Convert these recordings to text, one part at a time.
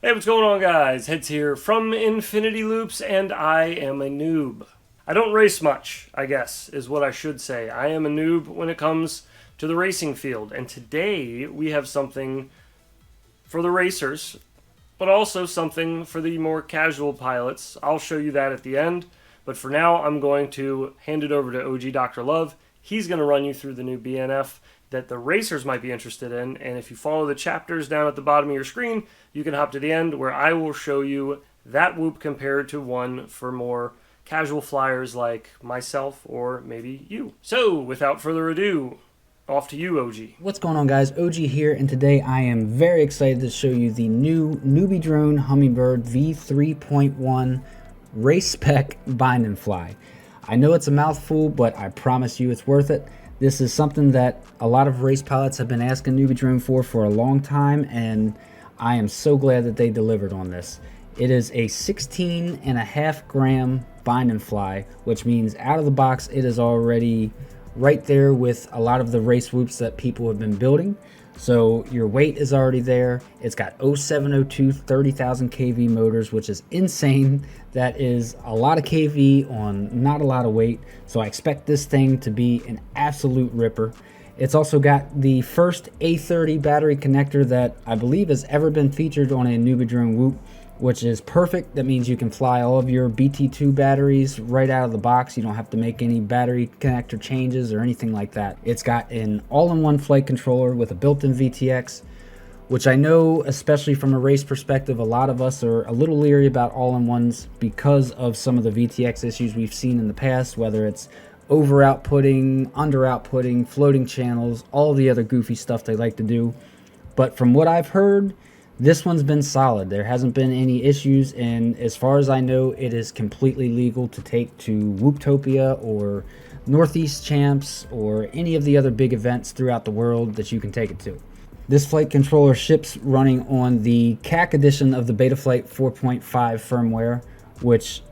Hey, what's going on, guys? Heads here from Infinity Loops, and I am a noob. I don't race much, I guess, is what I should say. I am a noob when it comes to the racing field, and today we have something for the racers, but also something for the more casual pilots. I'll show you that at the end, but for now I'm going to hand it over to OG Dr. Love. He's going to run you through the new BNF that the racers might be interested in, and if you follow the chapters down at the bottom of your screen, you can hop to the end where I will show you that whoop compared to one for more casual flyers like myself or maybe you. So, without further ado, off to you, OG. What's going on, guys? OG here, and today I am very excited to show you the new NewBeeDrone Hummingbird V3.1 RaceSpec Bind and Fly. I know it's a mouthful, but I promise you it's worth it. This is something that a lot of race pilots have been asking NewBeeDrone for a long time, and I am so glad that they delivered on this. It is a 16.5 gram bind and fly, which means out of the box it is already right there with a lot of the race whoops that people have been building. So your weight is already there. It's got 0702 30,000 kV motors, which is insane. That is a lot of kV on not a lot of weight. So I expect this thing to be an absolute ripper. It's also got the first A30 battery connector that I believe has ever been featured on a NewBeeDrone whoop, which is perfect. That means you can fly all of your BT2 batteries right out of the box. You don't have to make any battery connector changes or anything like that. It's got an all-in-one flight controller with a built-in VTX, which I know, especially from a race perspective, a lot of us are a little leery about all-in-ones because of some of the VTX issues we've seen in the past, whether it's over-outputting, under-outputting, floating channels, all the other goofy stuff they like to do. But from what I've heard, this one's been solid. There hasn't been any issues, and as far as I know, it is completely legal to take to Whooptopia or Northeast Champs or any of the other big events throughout the world that you can take it to. This flight controller ships running on the CAC edition of the Betaflight 4.5 firmware, which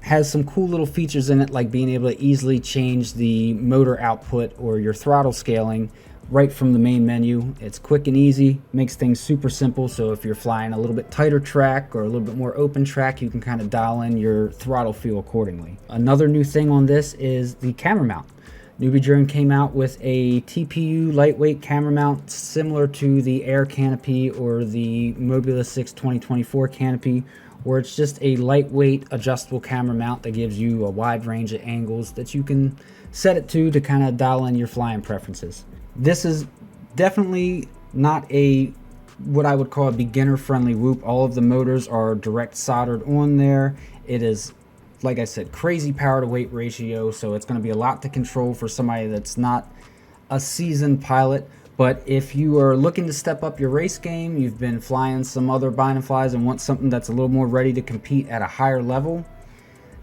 has some cool little features in it, like being able to easily change the motor output or your throttle scaling right from the main menu. It's quick and easy, makes things super simple. So if you're flying a little bit tighter track or a little bit more open track, you can kind of dial in your throttle feel accordingly. Another new thing on this is the camera mount. NewBeeDrone came out with a TPU lightweight camera mount similar to the Air Canopy or the Mobula 6 2024 Canopy, where it's just a lightweight adjustable camera mount that gives you a wide range of angles that you can set it to kind of dial in your flying preferences. This is definitely not what I would call a beginner-friendly whoop. All of the motors are direct soldered on there. It is, like I said, crazy power to weight ratio, so it's going to be a lot to control for somebody that's not a seasoned pilot. But if you are looking to step up your race game, you've been flying some other bind and flies and want something that's a little more ready to compete at a higher level,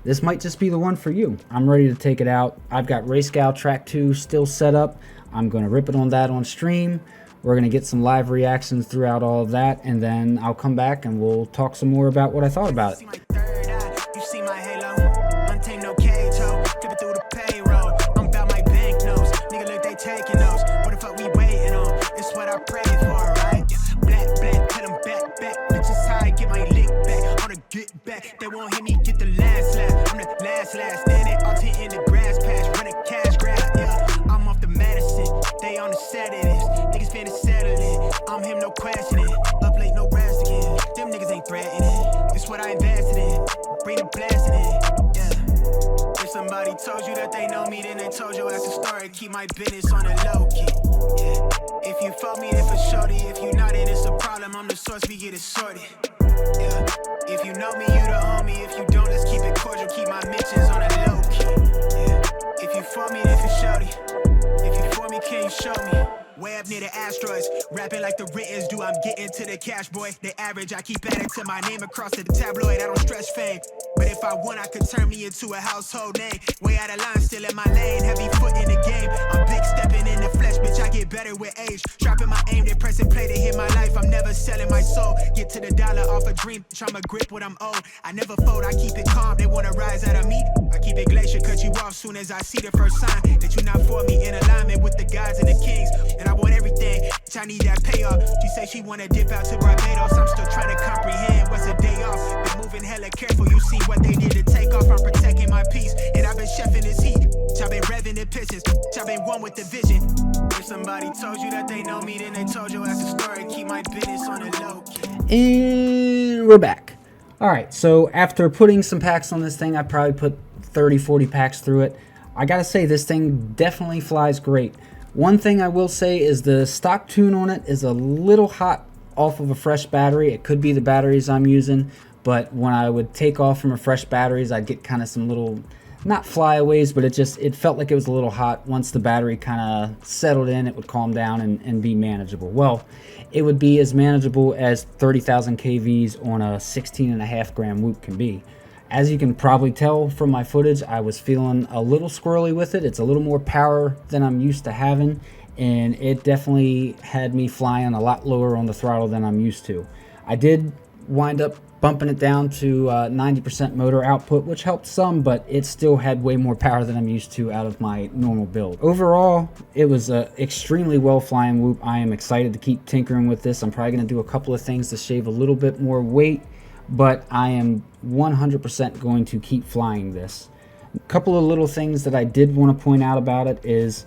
this might just be the one for you. I'm ready to take it out. I've got RaceScal Track 2 still set up. I'm going to rip it on that on stream. We're going to get some live reactions throughout all of that, and then I'll come back and we'll talk some more about what I thought about it. They won't hear me get the last laugh. I'm the last standing all 10 in the grass patch, running cash grab. Yeah, I'm off the medicine. They on the set of this. Niggas finna settle it. I'm him, no questioning. Up late, no rest again. Them niggas ain't threatening. It's what I invested in. Bring the blessing in. Yeah. If somebody told you that they know me, then they told you as a story. Keep my business on the low key. Yeah. If you fuck me, then for shorty. If you not, then it's a problem. I'm the source, we get it sorted. Yeah. If you know me, you the homie. If you don't, let's keep it cordial. Keep my mentions on the low key. Yeah. If you for me, then for shorty. If you for me, can you show me? Way up near the asteroids, rapping like the writtens do. I'm getting to the cash, boy. The average, I keep adding to my name across to the tabloid. I don't stretch fame, but if I want, I could turn me into a household name. Way out of line, still in my lane. Heavy foot in the game. I'm big stepping in the flesh, bitch. I get better with age. Dropping my aim, they press and play to hit my life. I'm never selling my soul. Get to the dollar off a dream, bitch. I'ma grip what I'm owed. I never fold, I keep it calm. They wanna rise out of me. I keep it glacier, cut you off soon as I see the first sign that you not for me. In alignment with the gods and the kings, and I want everything. Bitch, I need that payoff. She say she wanna dip out to Barbados. I'm still trying to comprehend hella careful. You see what they did to take off. I'm protecting my peace, and I've been chefing this heat. I've been revving the pitches. I've been one with the vision. If somebody told you that they know me, then they told you as a story. Keep my business on the low. And we're back. All right, so after putting some packs on this thing, I probably put 30-40 packs through it. I gotta say, this thing definitely flies great. One thing I will say is the stock tune on it is a little hot off of a fresh battery. It could be the batteries I'm using, but when I would take off from a fresh batteries, I'd get kind of some little, not flyaways, but it felt like it was a little hot. Once the battery kind of settled in, it would calm down and be manageable. Well, it would be as manageable as 30,000 kVs on a 16.5 gram whoop can be. As you can probably tell from my footage, I was feeling a little squirrely with it. It's a little more power than I'm used to having, and it definitely had me flying a lot lower on the throttle than I'm used to. I did wind up bumping it down to 90% motor output, which helped some, but it still had way more power than I'm used to out of my normal build. Overall, it was an extremely well flying whoop. I am excited to keep tinkering with this. I'm probably going to do a couple of things to shave a little bit more weight, but I am 100% going to keep flying this. A couple of little things that I did want to point out about it is,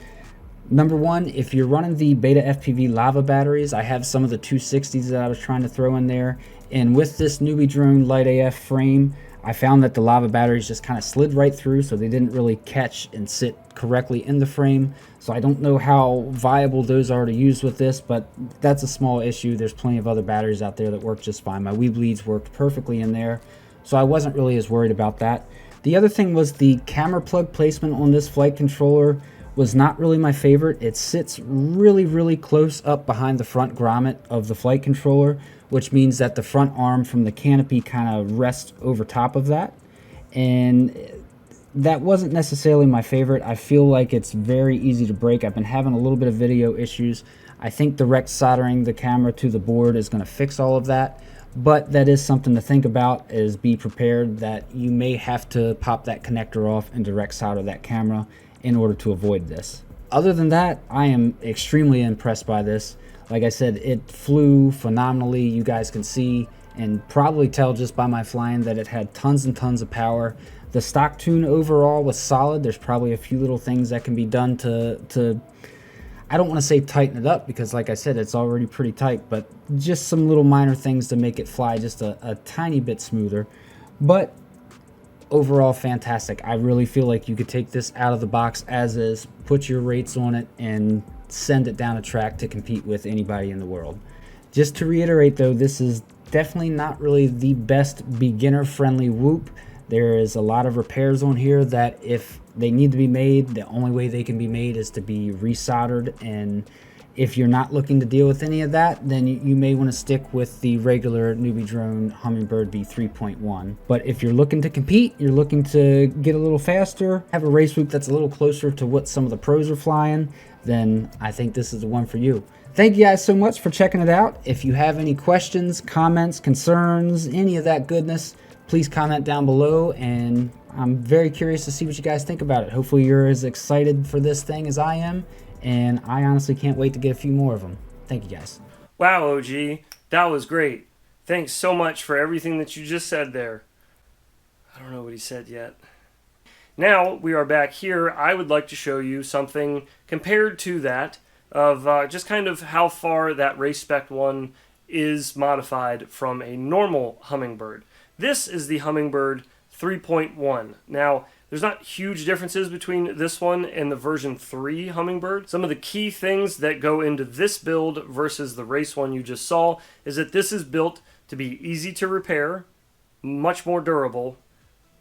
number one, if you're running the Beta FPV Lava batteries, I have some of the 260s that I was trying to throw in there, and with this NewBeeDrone Light AF frame, I found that the Lava batteries just kind of slid right through, so they didn't really catch and sit correctly in the frame. So I don't know how viable those are to use with this, but that's a small issue. There's plenty of other batteries out there that work just fine. My Weebleeds worked perfectly in there, so I wasn't really as worried about that. The other thing was the camera plug placement on this flight controller was not really my favorite. It sits really close up behind the front grommet of the flight controller, which means that the front arm from the canopy kind of rests over top of that, and that wasn't necessarily my favorite. I feel like it's very easy to break. I've been having a little bit of video issues. I think direct soldering the camera to the board is going to fix all of that, but that is something to think about, is be prepared that you may have to pop that connector off and direct solder that camera in order to avoid this. Other than that, I am extremely impressed by this. Like I said, it flew phenomenally. You guys can see and probably tell just by my flying that it had tons and tons of power. The stock tune overall was solid. There's probably a few little things that can be done to I don't want to say tighten it up, because like I said, it's already pretty tight, but just some little minor things to make it fly just a tiny bit smoother. But overall, fantastic. I really feel like you could take this out of the box as is, put your rates on it, and send it down a track to compete with anybody in the world. Just to reiterate though, this is definitely not really the best beginner friendly whoop. There is a lot of repairs on here that if they need to be made, the only way they can be made is to be resoldered, and if you're not looking to deal with any of that, then you may want to stick with the regular NewBeeDrone Hummingbird V3.1. But if you're looking to compete, you're looking to get a little faster, have a race whoop that's a little closer to what some of the pros are flying, then I think this is the one for you. Thank you guys so much for checking it out. If you have any questions, comments, concerns, any of that goodness, please comment down below, and I'm very curious to see what you guys think about it. Hopefully you're as excited for this thing as I am, and I honestly can't wait to get a few more of them. Thank you guys. Wow, OG, that was great. Thanks so much for everything that you just said there. I don't know what he said yet. Now we are back here. I would like to show you something compared to that of just kind of how far that RaceSpec one is modified from a normal Hummingbird. This is the Hummingbird 3.1. Now, there's not huge differences between this one and the version 3 Hummingbird. Some of the key things that go into this build versus the race one you just saw is that this is built to be easy to repair, much more durable,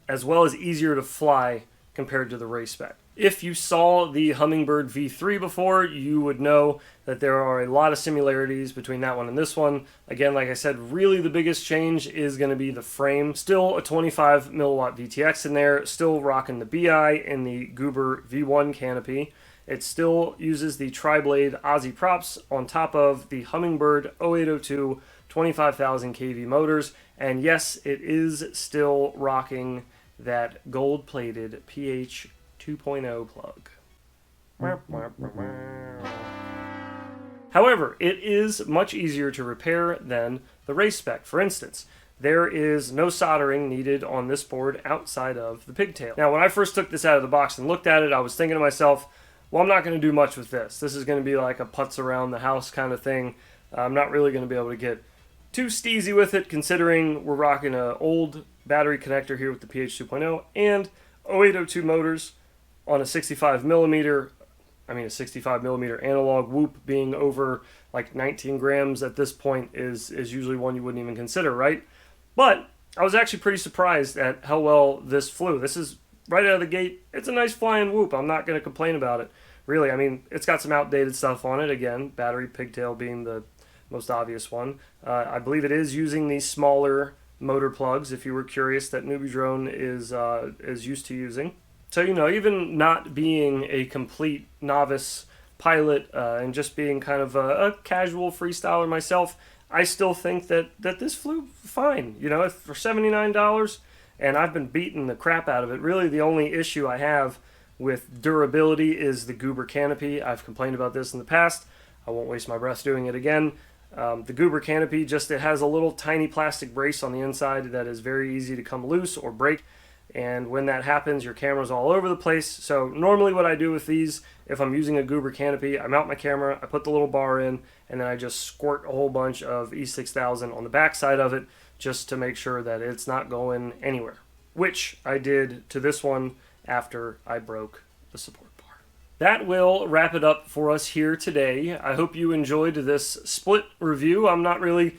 as well as easier to fly compared to the RaceSpec. If you saw the Hummingbird V3 before, you would know that there are a lot of similarities between that one and this one. Again, like I said, really the biggest change is going to be the frame. Still a 25 milliwatt VTX in there, still rocking the BI and the Goober V1 canopy. It still uses the tri-blade Aussie props on top of the Hummingbird 0802 25,000 kV motors. And yes, it is still rocking that gold-plated PH 2.0 plug. However, it is much easier to repair than the RaceSpec. For instance, there is no soldering needed on this board outside of the pigtail. Now, when I first took this out of the box and looked at it, I was thinking to myself, well, I'm not going to do much with this. This is going to be like a putz around the house kind of thing. I'm not really going to be able to get too steezy with it, considering we're rocking an old battery connector here with the PH 2.0 and 0802 motors on a 65 millimeter analog whoop. Being over like 19 grams at this point is usually one you wouldn't even consider, right? But I was actually pretty surprised at how well this flew. This is right out of the gate. It's a nice flying whoop. I'm not going to complain about it, really. I mean, it's got some outdated stuff on it. Again, battery pigtail being the most obvious one. I believe it is using these smaller motor plugs, if you were curious, that NewBeeDrone is used to using. So, you know, even not being a complete novice pilot and just being kind of a casual freestyler myself, I still think that this flew fine. You know, for $79, and I've been beating the crap out of it. Really, the only issue I have with durability is the Goober canopy. I've complained about this in the past. I won't waste my breath doing it again. The Goober canopy, it has a little tiny plastic brace on the inside that is very easy to come loose or break. And when that happens, your camera's all over the place. So normally what I do with these, if I'm using a Goober canopy, I mount my camera, I put the little bar in, and then I just squirt a whole bunch of E6000 on the back side of it just to make sure that it's not going anywhere. Which I did to this one after I broke the support bar. That will wrap it up for us here today. I hope you enjoyed this split review. I'm not really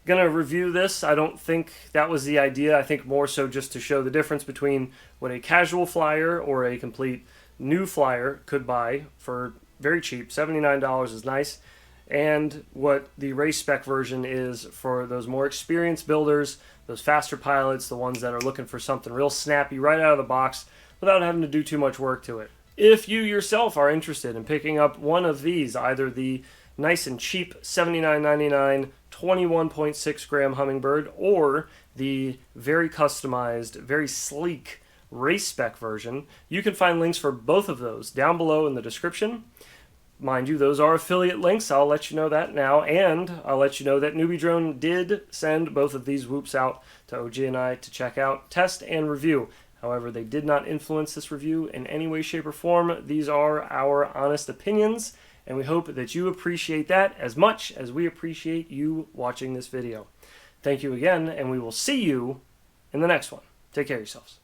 going to review this. I don't think that was the idea. I think more so just to show the difference between what a casual flyer or a complete new flyer could buy for very cheap. $79 is nice. And what the RaceSpec version is for those more experienced builders, those faster pilots, the ones that are looking for something real snappy right out of the box without having to do too much work to it. If you yourself are interested in picking up one of these, either the nice and cheap $79.99 21.6 gram Hummingbird or the very customized, very sleek RaceSpec version, you can find links for both of those down below in the description. Mind you, those are affiliate links. I'll let you know that now, and I'll let you know that NewBeeDrone did send both of these whoops out to OG and I to check out, test, and review. However, they did not influence this review in any way, shape, or form. These are our honest opinions, and we hope that you appreciate that as much as we appreciate you watching this video. Thank you again, and we will see you in the next one. Take care of yourselves.